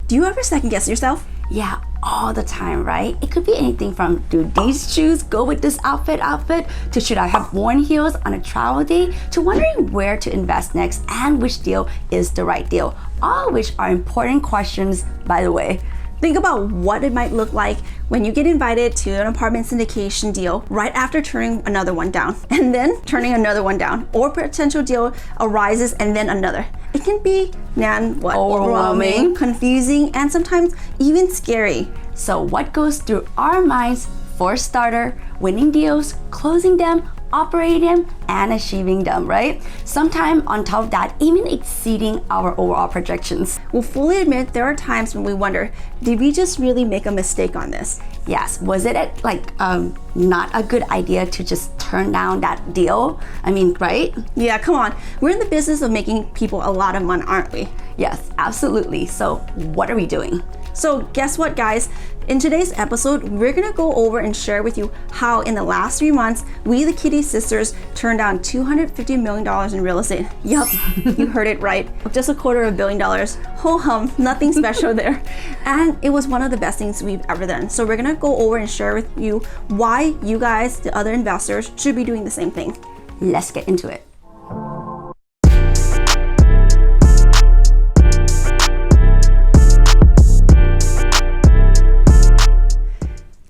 Do you ever second guess yourself? Yeah, all the time, right? It could be anything from, do these shoes go with this outfit, to should I have worn heels on a travel day, to wondering where to invest next and which deal is the right deal. All of which are important questions, by the way. Think about what it might look like when you get invited to an apartment syndication deal right after turning another one down, and then turning another one down, or potential deal arises and then another. It can be overwhelming, confusing, and sometimes even scary. So what goes through our minds for starter, winning deals, closing them, operating them, and achieving them, right? Sometimes on top of that, even exceeding our overall projections. We'll fully admit there are times when we wonder, did we just really make a mistake on this? Yes, was it not a good idea to just turn down that deal? I mean, right? Yeah, come on. We're in the business of making people a lot of money, aren't we? Yes, absolutely. So what are we doing? So guess what, guys? In today's episode, we're gonna go over and share with you how in the last 3 months, we the Kitty sisters turned down $250 million in real estate. Yup, you heard it right. Just $250 million. Ho hum, nothing special there. And it was one of the best things we've ever done. So we're gonna go over and share with you why you guys, the other investors, should be doing the same thing. Let's get into it.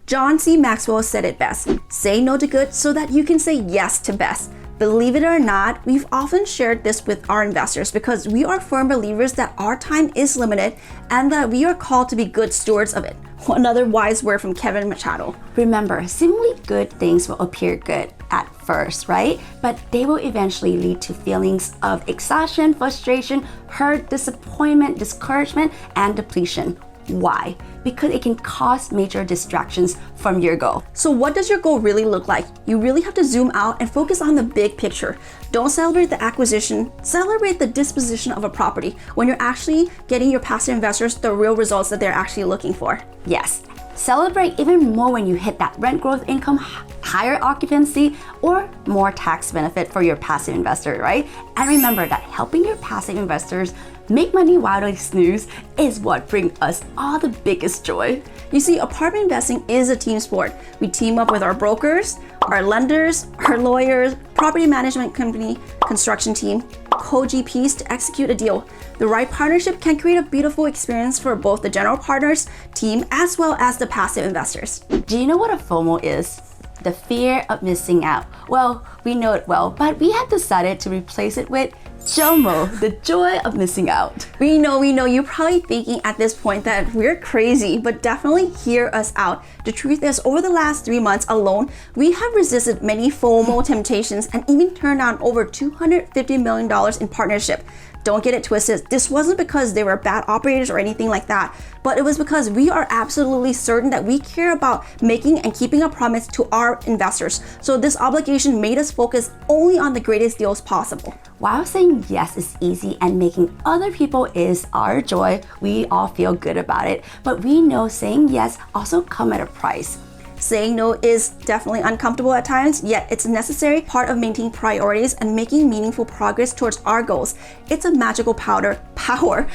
John C. Maxwell said it best, say no to good so that you can say yes to best. Believe it or not, we've often shared this with our investors because we are firm believers that our time is limited and that we are called to be good stewards of it. Another wise word from Kevin Machado. Remember, seemingly good things will appear good at first, right? But they will eventually lead to feelings of exhaustion, frustration, hurt, disappointment, discouragement, and depletion. Why? Because it can cause major distractions from your goal. So what does your goal really look like? You really have to zoom out and focus on the big picture. Don't celebrate the acquisition, celebrate the disposition of a property when you're actually getting your passive investors the real results that they're actually looking for. Yes, celebrate even more when you hit that rent growth income, higher occupancy, or more tax benefit for your passive investor, right? And remember that helping your passive investors make money while they snooze is what brings us all the biggest joy. You see, apartment investing is a team sport. We team up with our brokers, our lenders, our lawyers, property management company, construction team, co-GPs to execute a deal. The right partnership can create a beautiful experience for both the general partners, team, as well as the passive investors. Do you know what a FOMO is? The fear of missing out. Well, we know it well, but we have decided to replace it with JOMO, the joy of missing out. We know, you're probably thinking at this point that we're crazy, but definitely hear us out. The truth is, over the last 3 months alone, we have resisted many FOMO temptations and even turned down over $250 million in partnership. Don't get it twisted. This wasn't because they were bad operators or anything like that, but it was because we are absolutely certain that we care about making and keeping a promise to our investors. So this obligation made us focus only on the greatest deals possible. While saying yes is easy and making other people is our joy, we all feel good about it. But we know saying yes also comes at a price. Saying no is definitely uncomfortable at times, yet it's a necessary part of maintaining priorities and making meaningful progress towards our goals. It's a magical power,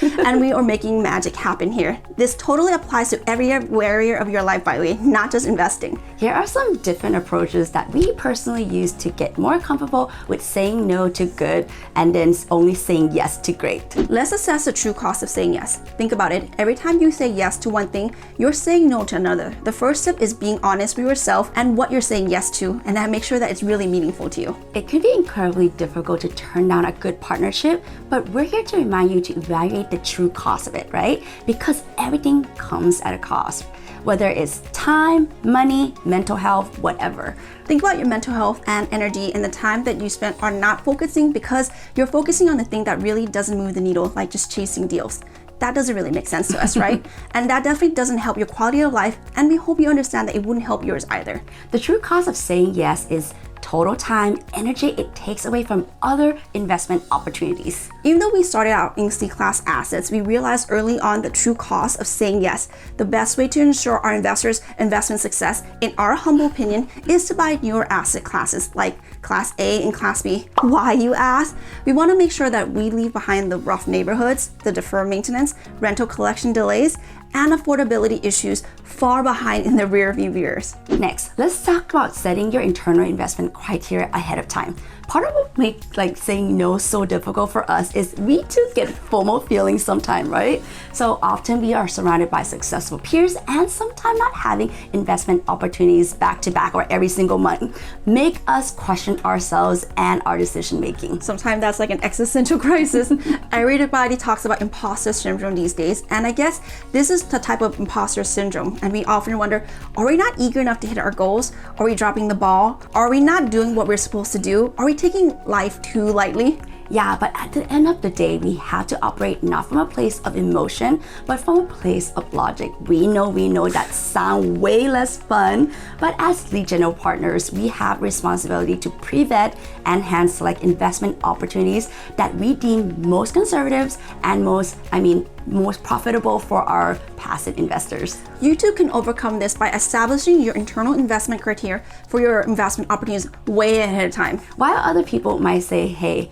and we are making magic happen here. This totally applies to every area of your life, by the way, not just investing. Here are some different approaches that we personally use to get more comfortable with saying no to good and then only saying yes to great. Let's assess the true cost of saying yes. Think about it. Every time you say yes to one thing, you're saying no to another. The first step is being honest with yourself and what you're saying yes to, and then make sure that it's really meaningful to you. It can be incredibly difficult to turn down a good partnership, but we're here to remind you to evaluate the true cost of it, right? Because everything comes at a cost, whether it's time, money, mental health, whatever. Think about your mental health and energy and the time that you spent on not focusing because you're focusing on the thing that really doesn't move the needle, like just chasing deals. That doesn't really make sense to us, right? And that definitely doesn't help your quality of life, and we hope you understand that it wouldn't help yours either. The true cost of saying yes is total time, energy it takes away from other investment opportunities. Even though we started out in C-class assets, we realized early on the true cost of saying yes. The best way to ensure our investors' investment success, in our humble opinion, is to buy newer asset classes like Class A and Class B. Why, you ask? We want to make sure that we leave behind the rough neighborhoods, the deferred maintenance, rental collection delays, and affordability issues far behind in the rearview mirrors. Next, let's talk about setting your internal investment criteria ahead of time. Part of what makes saying no so difficult for us is we too get FOMO feelings sometimes, right? So often we are surrounded by successful peers and sometimes not having investment opportunities back to back or every single month make us question ourselves and our decision making. Sometimes that's like an existential crisis. Everybody talks about imposter syndrome these days, and I guess this is the type of imposter syndrome, and we often wonder, are we not eager enough to hit our goals? Are we dropping the ball? Are we not doing what we're supposed to do? Are we taking life too lightly? Yeah, but at the end of the day, we have to operate not from a place of emotion, but from a place of logic. We know that sound way less fun, but as lead general partners, we have responsibility to pre-vet and hand select investment opportunities that we deem most conservative and most profitable for our passive investors. You too can overcome this by establishing your internal investment criteria for your investment opportunities way ahead of time. While other people might say, hey,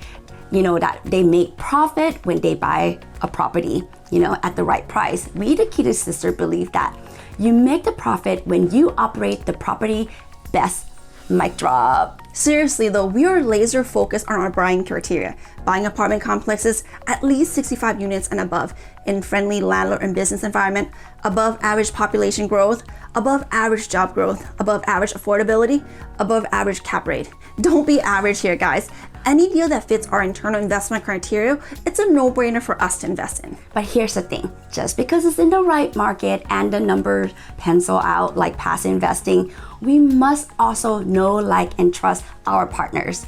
that they make profit when they buy a property, at the right price. We, the Kitty Sister, believe that you make the profit when you operate the property best. Mic drop. Seriously though, we are laser focused on our buying criteria. Buying apartment complexes at least 65 units and above in friendly landlord and business environment, above average population growth, above average job growth, above average affordability, above average cap rate. Don't be average here, guys. Any deal that fits our internal investment criteria, it's a no-brainer for us to invest in. But here's the thing, just because it's in the right market and the numbers pencil out like passive investing, we must also know, like, and trust our partners.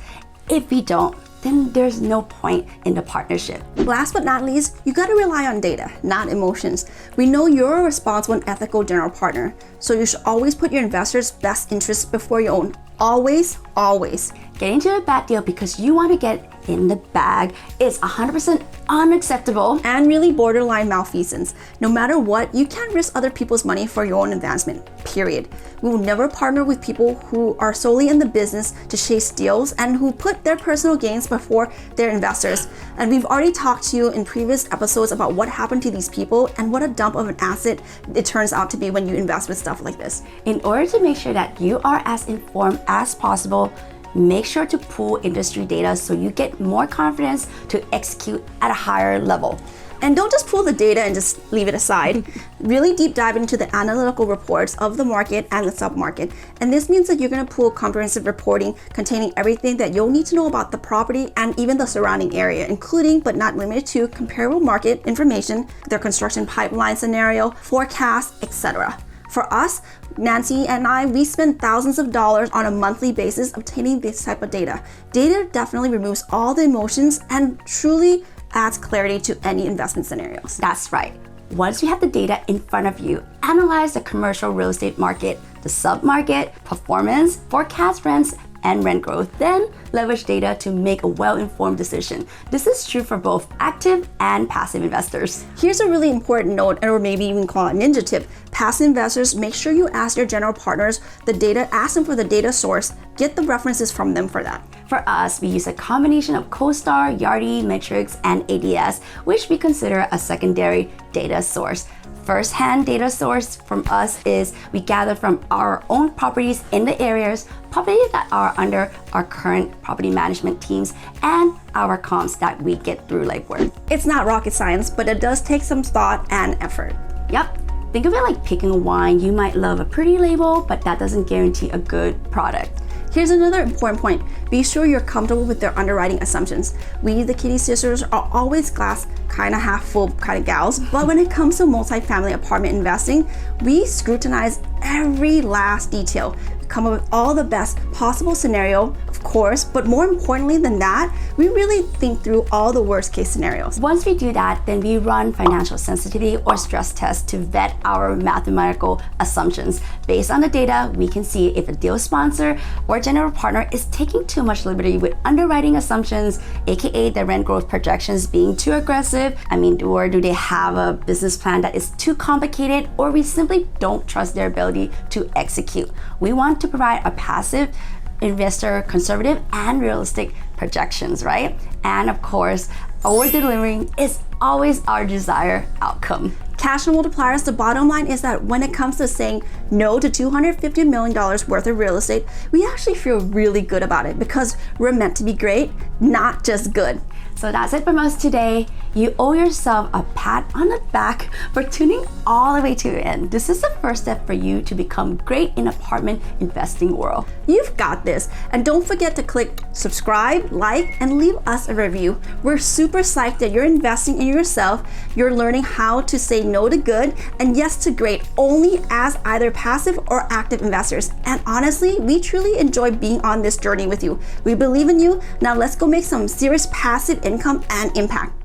If we don't, then there's no point in the partnership. Last but not least, you gotta rely on data, not emotions. We know you're a responsible and ethical general partner, so you should always put your investors' best interests before your own. Always, always. Getting to a bad deal because you want to get in the bag is 100% unacceptable and really borderline malfeasance. No matter what, you can't risk other people's money for your own advancement, period. We will never partner with people who are solely in the business to chase deals and who put their personal gains before their investors. And we've already talked to you in previous episodes about what happened to these people and what a dump of an asset it turns out to be when you invest with stuff like this. In order to make sure that you are as informed as possible, make sure to pull industry data so you get more confidence to execute at a higher level. And don't just pull the data and just leave it aside. Really deep dive into the analytical reports of the market and the submarket. And this means that you're going to pull comprehensive reporting containing everything that you'll need to know about the property and even the surrounding area, including but not limited to comparable market information, their construction pipeline scenario, forecasts, etc. For us, Nancy and I, we spend thousands of dollars on a monthly basis obtaining this type of data. Data definitely removes all the emotions and truly adds clarity to any investment scenarios. That's right. Once you have the data in front of you, analyze the commercial real estate market, the sub-market, performance, forecast rents, and rent growth, then leverage data to make a well-informed decision. This is true for both active and passive investors. Here's a really important note, or maybe even call it a ninja tip. Passive investors, make sure you ask your general partners the data, ask them for the data source, get the references from them for that. For us, we use a combination of CoStar, Yardi, Metrics, and ADS, which we consider a secondary data source. First-hand data source from us is we gather from our own properties in the areas, properties that are under our current property management teams, and our comps that we get through legwork. It's not rocket science, but it does take some thought and effort. Yep. Think of it like picking a wine. You might love a pretty label, but that doesn't guarantee a good product. Here's another important point. Be sure you're comfortable with their underwriting assumptions. We, the Kitty Sisters, are always glass kind of half full kind of gals, but when it comes to multifamily apartment investing, we scrutinize every last detail, come up with all the best possible scenario, of course, but more importantly than that, we really think through all the worst case scenarios. Once we do that, then we run financial sensitivity or stress tests to vet our mathematical assumptions. Based on the data, we can see if a deal sponsor or general partner is taking too much liberty with underwriting assumptions, aka the rent growth projections being too aggressive. Or do they have a business plan that is too complicated, or we simply don't trust their ability to execute. We want to provide a passive investor, conservative and realistic projections, right? And of course, over delivering is always our desired outcome. Cash flow multipliers, the bottom line is that when it comes to saying no to $250 million worth of real estate, we actually feel really good about it because we're meant to be great, not just good. So that's it from us today. You owe yourself a pat on the back for tuning all the way to the end. This is the first step for you to become great in apartment investing world. You've got this. And don't forget to click subscribe, like, and leave us a review. We're super psyched that you're investing in yourself. You're learning how to say no to good and yes to great only as either passive or active investors. And honestly, we truly enjoy being on this journey with you. We believe in you. Now let's go make some serious passive income and impact.